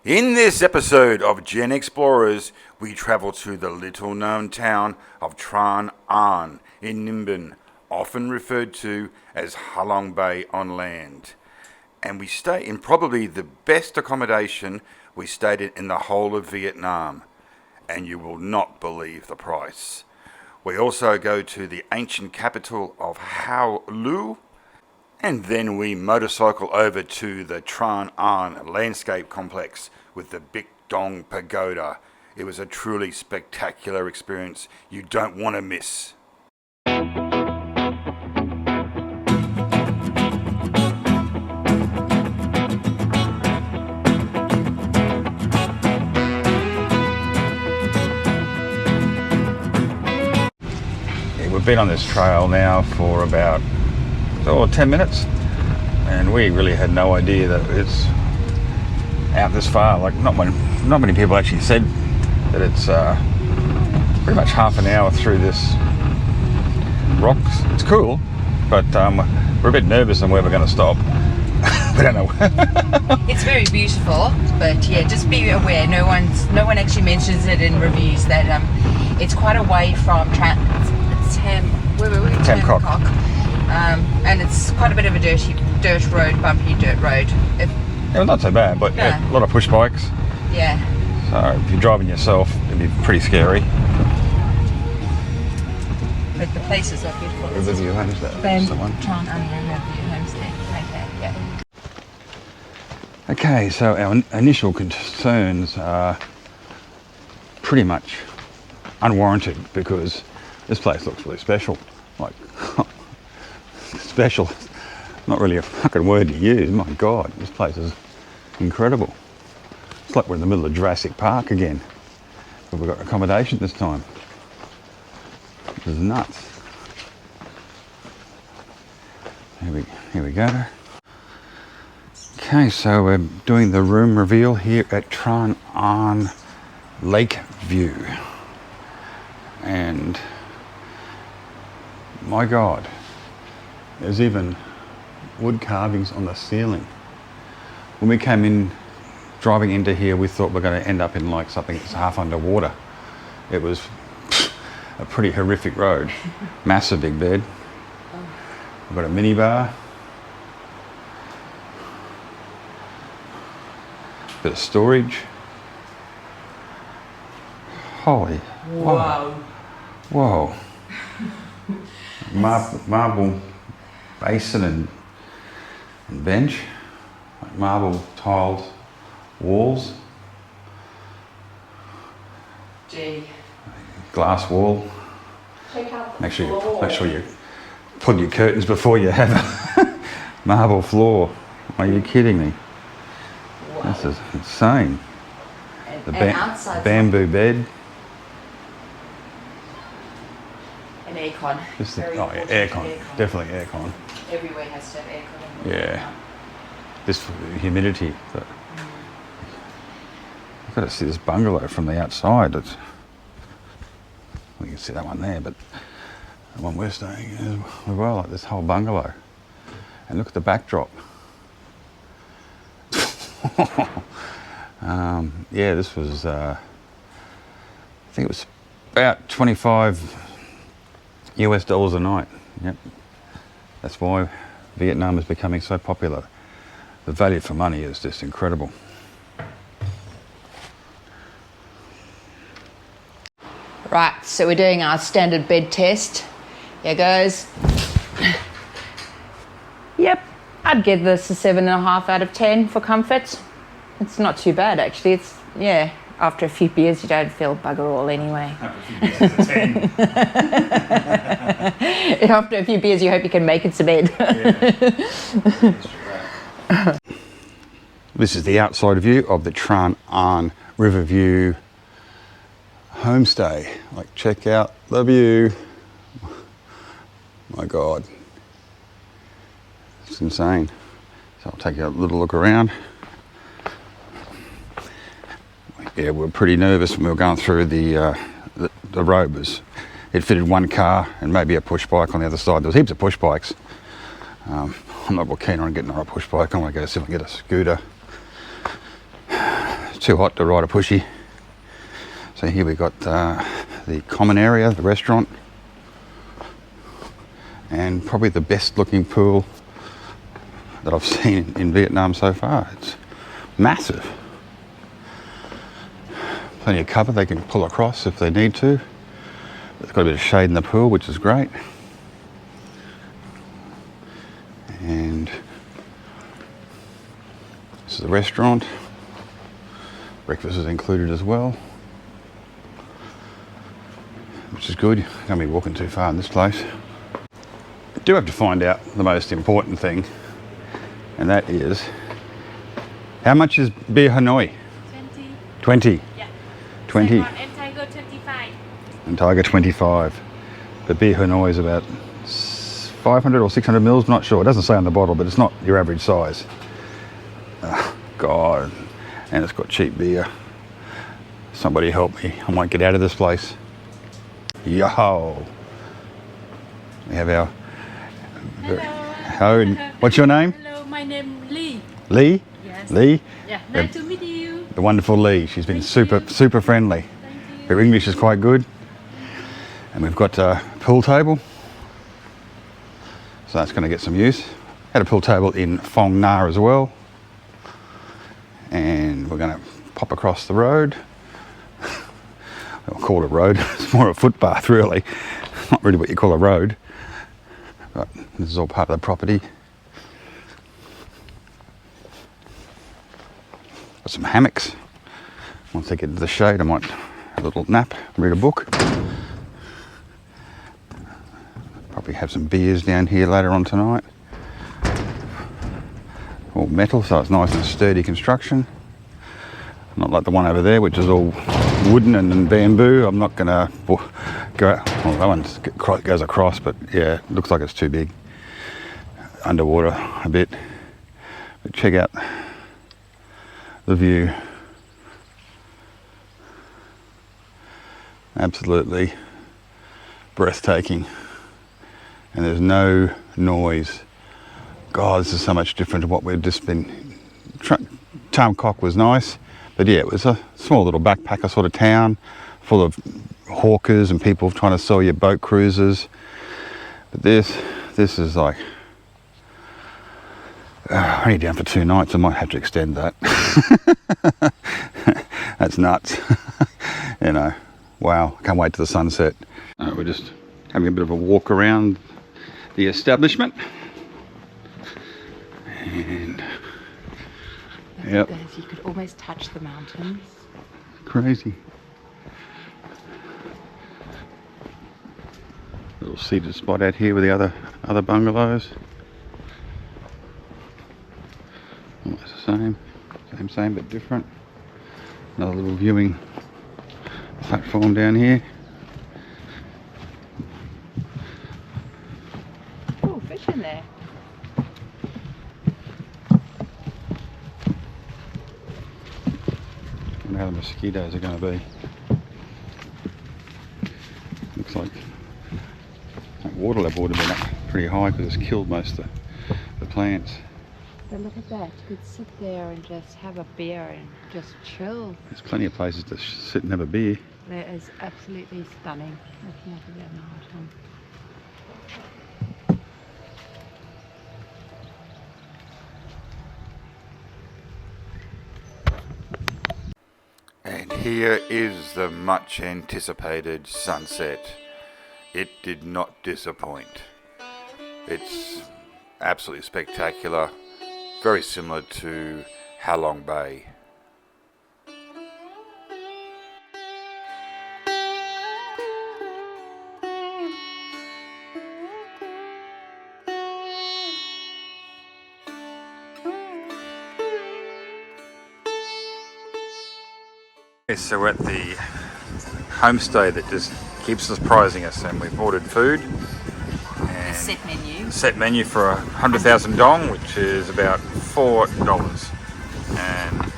In this episode of Gen Explorers, we travel to the little-known town of Trang An in Ninh Binh, often referred to as Halong Bay on land. And we stay in probably the best accommodation we stayed in the whole of Vietnam. And you will not believe the price. We also go to the ancient capital of Hoa Lu. And then we motorcycle over to the Trang An landscape complex with the Bich Dong Pagoda. It was a truly spectacular experience you don't want to miss. We've been on this trail now for about 10 minutes, and we really had no idea that it's out this far. Like not many people actually said that it's pretty much half an hour through this rocks. It's cool, but we're a bit nervous on where we're going to stop. We don't know. It's very beautiful, but yeah, just be aware. No one actually mentions it in reviews that it's quite away from Tamcock. And it's quite a bit of a bumpy dirt road. Yeah, not so bad, but yeah, a lot of push bikes. Yeah. So if you're driving yourself, it'd be pretty scary. But the places are beautiful. Riverview Homestay. Trang An Lakeview Homestay, right there. Yeah. Okay, so our initial concerns are pretty much unwarranted because this place looks really special. Like, special, not really a fucking word to use. My God, this place is incredible. It's like we're in the middle of Jurassic Park again, but we've got accommodation this time. This is nuts. Here we go. Okay, so we're doing the room reveal here at Trang An Lakeview, and my God, there's even wood carvings on the ceiling. When we came in, driving into here, we thought we're going to end up in like something that's half underwater. It was a pretty horrific road. Massive big bed. We've got a mini bar. Bit of storage. Holy, wow. Whoa. Marble basin and bench, like marble tiled walls. Gee. Glass wall. Check out the Make sure floor. you pull your curtains before you have a marble floor. Are you kidding me? Wow. This is insane. And outside bamboo bed. An aircon. Aircon. Definitely aircon. Everywhere has to have aircon. Yeah. This humidity. But I've got to see this bungalow from the outside. We can see that one there, but the one we're staying in as well, like this whole bungalow. And look at the backdrop. Yeah, this was, I think it was about 25 US dollars a night. Yep. That's why Vietnam is becoming so popular. The value for money is just incredible. Right, so we're doing our standard bed test. Here goes. Yep, I'd give this a 7.5 out of 10 for comfort. It's not too bad actually. It's, yeah, after a few beers you don't feel bugger all anyway. After a few beers, it's a 10. After a few beers you hope you can make it to bed. Yeah. This is the outside view of the Trang An Riverview Homestay. Like, check out the view. My God. It's insane. So I'll take a little look around. Yeah, we were pretty nervous when we were going through the road. It fitted one car and maybe a push bike on the other side. There was heaps of push bikes. I'm not real keen on getting on a push bike. I want to go see if I can get a scooter. too hot to ride a pushy. So here we've got the common area, the restaurant, and probably the best looking pool that I've seen in Vietnam so far. It's massive. Plenty of cover, they can pull across if they need to. It's got a bit of shade in the pool, which is great. And this is the restaurant. Breakfast is included as well, which is good. Don't be walking too far in this place. I do have to find out the most important thing, and that is, how much is beer Hanoi? 20. 20. Yeah. 20. Saigon and Tiger 25. And Tiger 25. The beer Hanoi is about 500 or 600 mils, I'm not sure. It doesn't say on the bottle, but it's not your average size. Oh, God. And it's got cheap beer. Somebody help me. I might get out of this place. Yo. We have our... Hello. What's your name? Hello, my name Lee. Lee? Yes. Lee? Yeah, nice to meet you. The wonderful Lee. She's been super friendly. Thank you. Her English is quite good. And we've got a pool table. So that's going to get some use. Had a pool table in Phong Nha as well. And we're going to pop across the road. I'll call it a road. It's more a footpath, really. Not really what you call a road. But this is all part of the property. Got some hammocks. Once I get into the shade, I might have a little nap, read a book. Probably have some beers down here later on tonight. All metal, so it's nice and sturdy construction. Not like the one over there, which is all wooden and bamboo. I'm not going to go... Well, that one goes across, but yeah, it looks like it's too big. Underwater a bit. But check out the view. Absolutely breathtaking. And there's no noise. God, this is so much different to what we've just been... Tam Kok was nice, but yeah, it was a small little backpacker sort of town full of hawkers and people trying to sell you boat cruises. But this is like... only down for 2 nights, I might have to extend that. That's nuts. You know, wow, can't wait to the sunset. We're just having a bit of a walk around the establishment. And yep. You could almost touch the mountains. Crazy. Little seated spot out here with the other bungalows. Almost the same but different. Another little viewing platform down here. Oh, fish in there. I wonder how the mosquitoes are going to be. Looks like that water level would have been up pretty high because it's killed most of the plants. But look at that. You could sit there and just have a beer and just chill. There's plenty of places to sit and have a beer. That is absolutely stunning. Looking at the mountain. And here is the much anticipated sunset. It did not disappoint. It's absolutely spectacular, very similar to Halong Bay. So we're at the homestay that just keeps surprising us, and we've ordered food. And set menu for 100,000 dong, which is about $4. And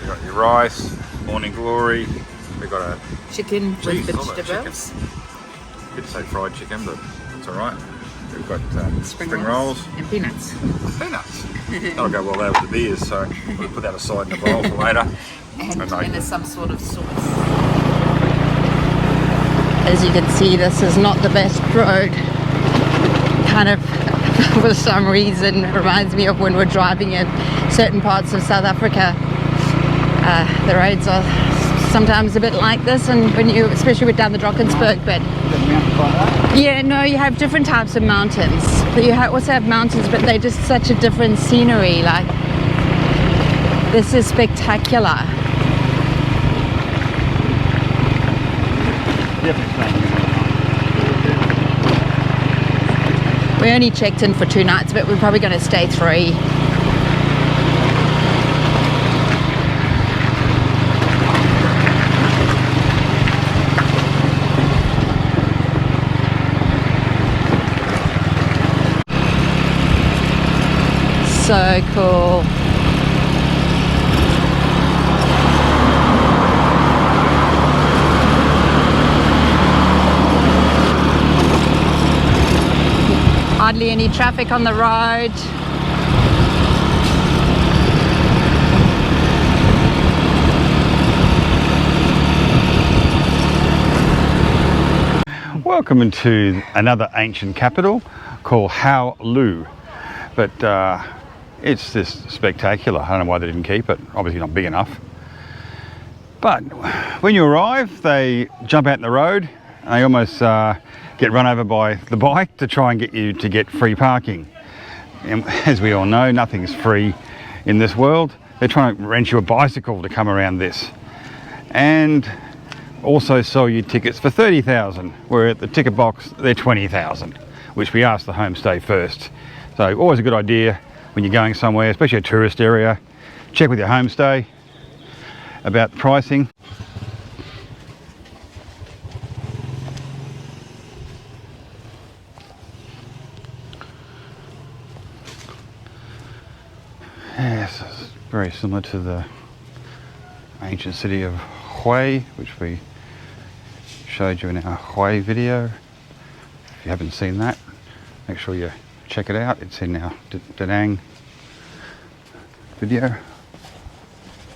you've got your rice, morning glory. We've got a Chicken with vegetables. vegetables. Did say fried chicken, but it's all right. We've got spring rolls. And peanuts. Peanuts. That'll go well there with the beers, so we'll put that aside in a bowl for later. And some sort of sauce. As you can see, this is not the best road. Kind of, for some reason, reminds me of when we're driving in certain parts of South Africa. The roads are sometimes a bit like this, and when you, especially with down the Drakensberg, but yeah, no, you have different types of mountains. But you also have mountains, but they're just such a different scenery. Like, this is spectacular. We only checked in for 2 nights, but we're probably going to stay 3. So cool. Hardly any traffic on the road. Welcome into another ancient capital called Hoa Lu, but it's just spectacular. I don't know why they didn't keep it. Obviously not big enough. But when you arrive, they jump out in the road and they almost get run over by the bike to try and get you to get free parking. And as we all know, nothing's free in this world. They're trying to rent you a bicycle to come around this, and also sell you tickets for 30,000, where at the ticket box they're 20,000, which we asked the homestay first. So always a good idea when you're going somewhere, especially a tourist area, check with your homestay about pricing. Yes, it's very similar to the ancient city of Hue, which we showed you in our Hue video. If you haven't seen that, make sure you check it out. It's in our Da Nang video.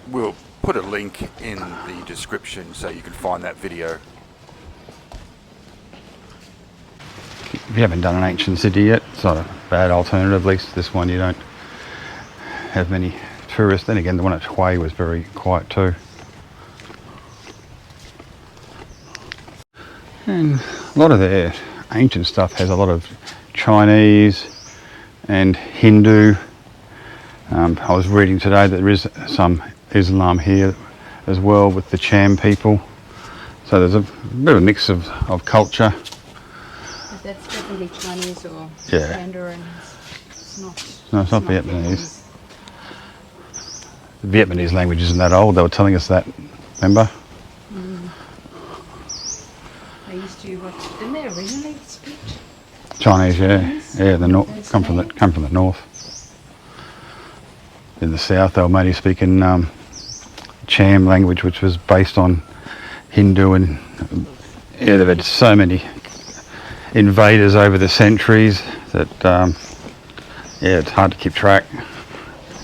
We'll put a link in the description so you can find that video. If you haven't done an ancient city yet, it's not a bad alternative. At least this one you don't have many tourists. Then again, the one at Hue was very quiet too. And a lot of their ancient stuff has a lot of Chinese and Hindu. I was reading today that there is some Islam here as well with the Cham people. So there's a bit of a mix of culture. That's definitely Chinese or Yeah. Mandarin. It's not. No, it's not Vietnamese. The Vietnamese language isn't that old. They were telling us that, remember? They used to, didn't they originally speak? Chinese, yeah, yeah. The north come from the north. In the south, they were mainly speaking Cham language, which was based on Hindu, and yeah, they've had so many invaders over the centuries that yeah, it's hard to keep track.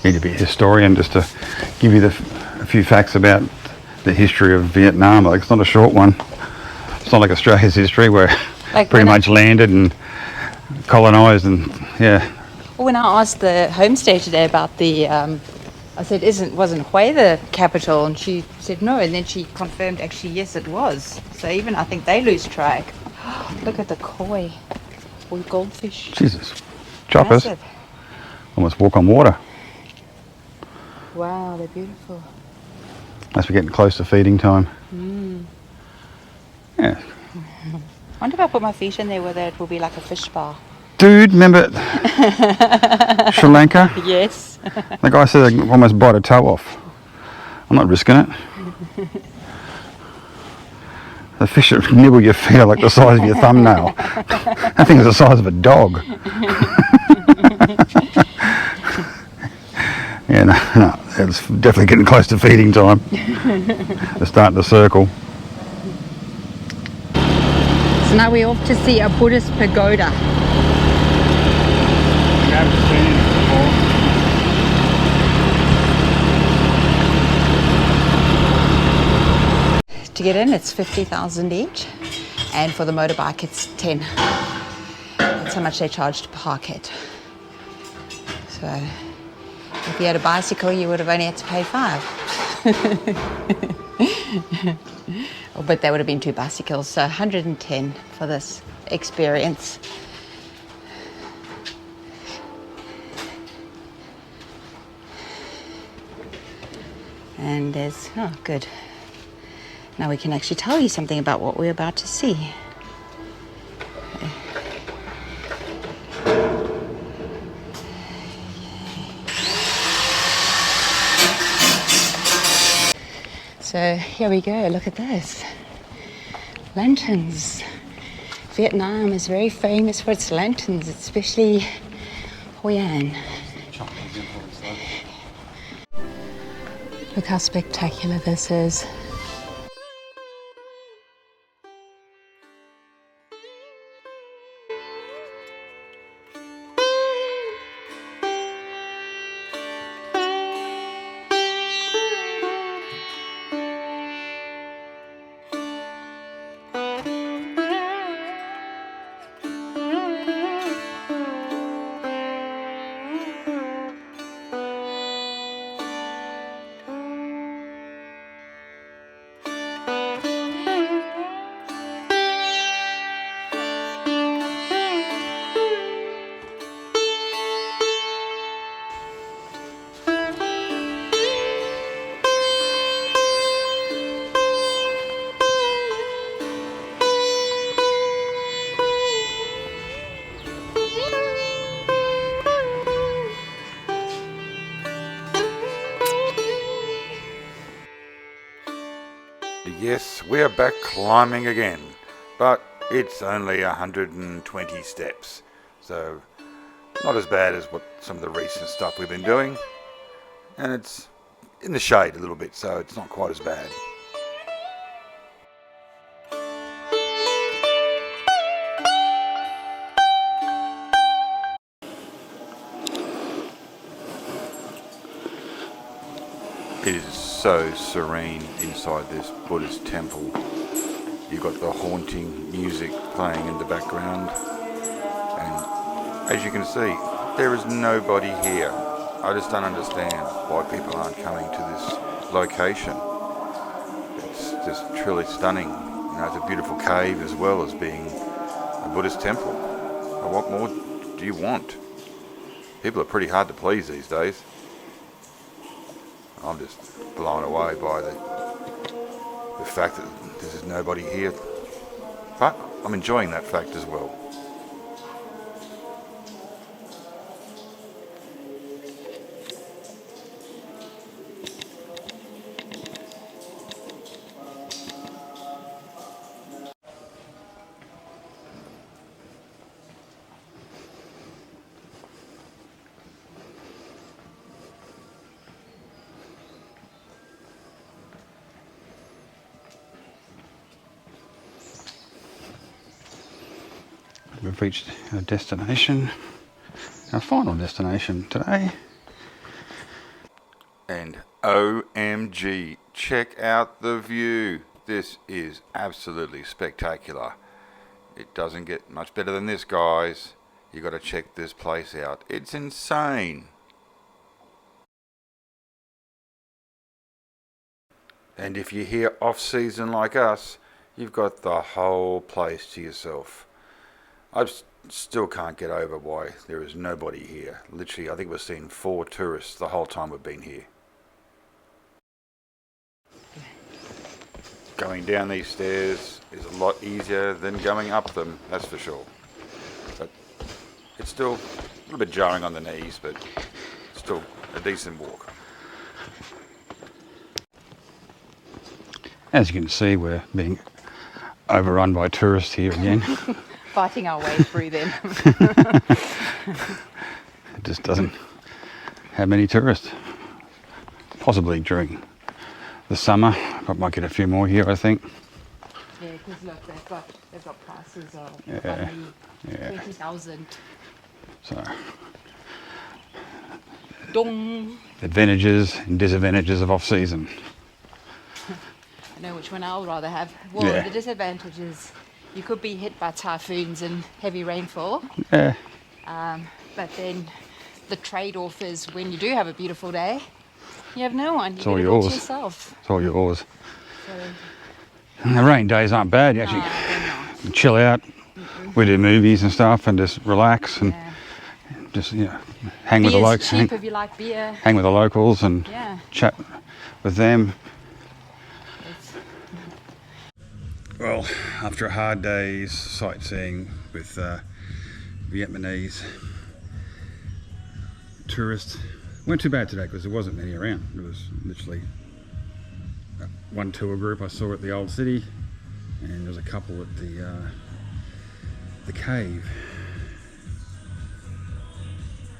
You need to be a historian just to give you a few facts about the history of Vietnam. Like, it's not a short one. It's not like Australia's history where Like pretty much landed and colonised and yeah. When I asked the homestay today about the, I said, wasn't Hue the capital? And she said no, and then she confirmed actually yes it was. So even I think they lose track. Look at the koi, or goldfish. Jesus, choppers. Massive. Almost walk on water. Wow, they're beautiful. Must be getting close to feeding time. Yeah. I wonder if I put my feet in there whether it will be like a fish spa. Dude, remember Sri Lanka? Yes. The guy said they almost bite a toe off. I'm not risking it. The fish that nibble your feet are like the size of your thumbnail. That thing is the size of a dog. Yeah, no, it's definitely getting close to feeding time. They're starting to circle. So now we're off to see a Buddhist pagoda. haven't been in it before. To get in, it's 50,000 each, and for the motorbike, it's 10. That's how much they charge to park it. So, if you had a bicycle, you would have only had to pay 5. But that would have been 2 bicycles, so 110 for this experience. And there's, oh, good. Now we can actually tell you something about what we're about to see. So here we go, look at this. Lanterns. Vietnam is very famous for its lanterns, especially Hoi An. Look how spectacular this is. Yes, we are back climbing again, but it's only 120 steps, so not as bad as what some of the recent stuff we've been doing, and it's in the shade a little bit, so it's not quite as bad. It is so serene inside this Buddhist temple. You've got the haunting music playing in the background, and as you can see, there is nobody here. I just don't understand why people aren't coming to this location. It's just truly stunning. You know, it's a beautiful cave as well as being a Buddhist temple. What more do you want? People are pretty hard to please these days. I'm just blown away by the fact that there's nobody here. But I'm enjoying that fact as well. We've reached our destination, our final destination today. And OMG, check out the view. This is absolutely spectacular. It doesn't get much better than this, guys. You got to check this place out. It's insane. And if you're here off season like us, you've got the whole place to yourself. I still can't get over why there is nobody here. Literally, I think we've seen 4 tourists the whole time we've been here. Going down these stairs is a lot easier than going up them, that's for sure. But it's still a little bit jarring on the knees, but still a decent walk. As you can see, we're being overrun by tourists here again. Fighting our way through them. It just doesn't have many tourists. Possibly during the summer, I might get a few more here, I think. Yeah, because look, they've got prices of Yeah. 20,000. So Dong. Advantages and disadvantages of off-season. I know which one I'll rather have. Well, Yeah. the disadvantage is you could be hit by typhoons and heavy rainfall. Yeah. But then the trade-off is when you do have a beautiful day, you have no one. You all get it all to yours. yourself. It's all yours. So, And the rain days aren't bad. You actually they're not. chill out. We do movies and stuff and just relax and Yeah. just hang with the Beer's locals. cheap if you like beer. Hang with the locals and Yeah. chat with them. It's, Well, after a hard day's sightseeing with Vietnamese tourists, weren't too bad today because there wasn't many around. It was literally one tour group I saw at the old city, and there was a couple at the cave.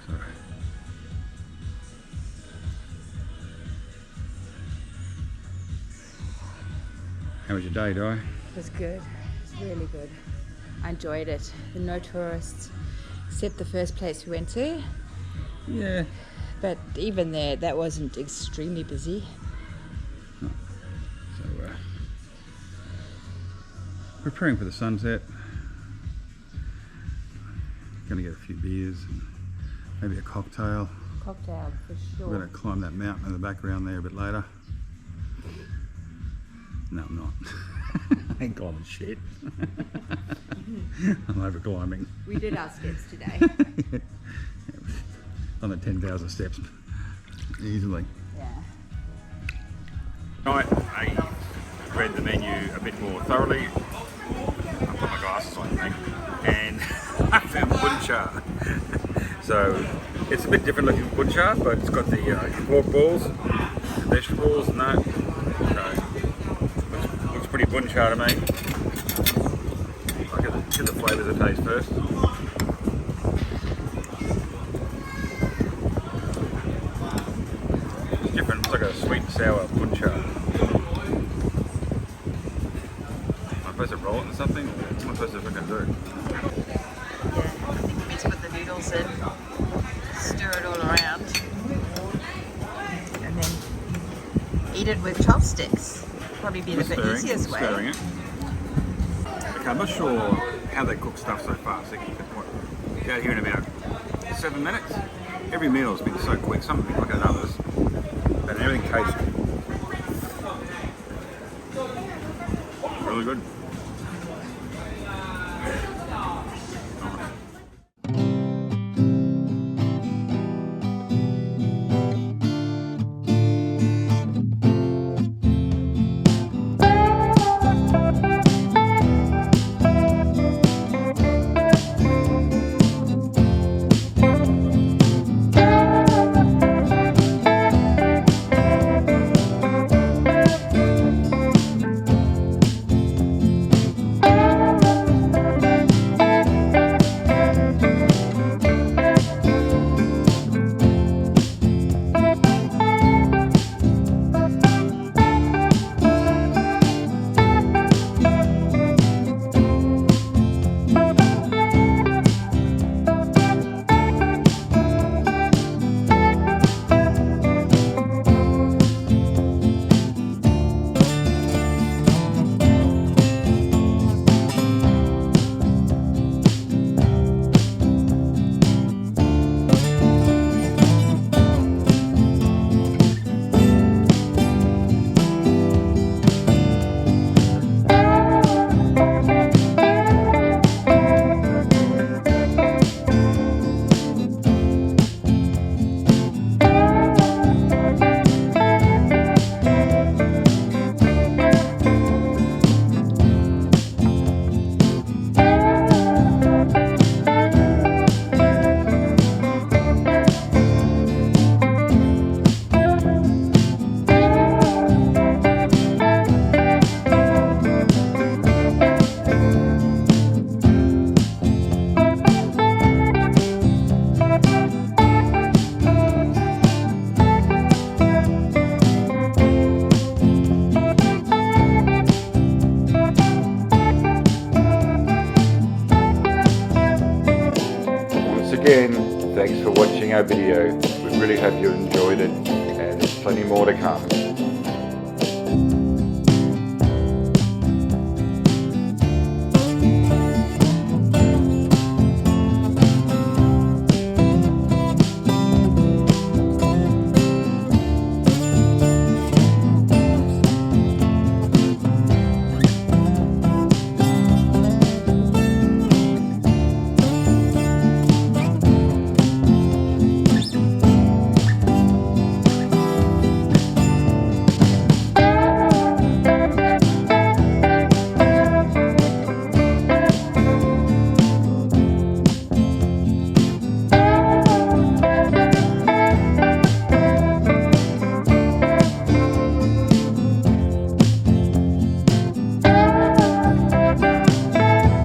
So, how was your day, Di? it was good. It's really good. I enjoyed it. There were no tourists except the first place we went to. Yeah. But even there, that wasn't extremely busy. So, preparing for the sunset. Gonna get a few beers and maybe a cocktail. Cocktail for sure. We're gonna climb that mountain in the background there a bit later. No, I'm not. I ain't climbing shit. I'm over climbing. We did our steps today. On the 10,000 steps easily. Yeah. Tonight, I read the menu a bit more thoroughly. I put my glasses on, I think, and I found bun cha. So it's a bit different looking bun cha, but it's got the pork balls, the vegetables, and that. So looks pretty bun cha to me. I'll get the flavours of taste first. Different, it's like a sweet and sour bun cha. Am I supposed to roll it in something? What am I supposed to fucking do? Yeah. I think we need to put the noodles in, stir it all around, and then eat it with chopsticks. Probably be the easiest way. Stirring it. Okay, I'm not sure how they cook stuff so fast. They keep it out here in about 7 minutes. Every meal has been so quick. Some have been quicker than others. But everything tastes really good. Again, thanks for watching our video. We've Really hope you enjoyed it, and there's plenty more to come.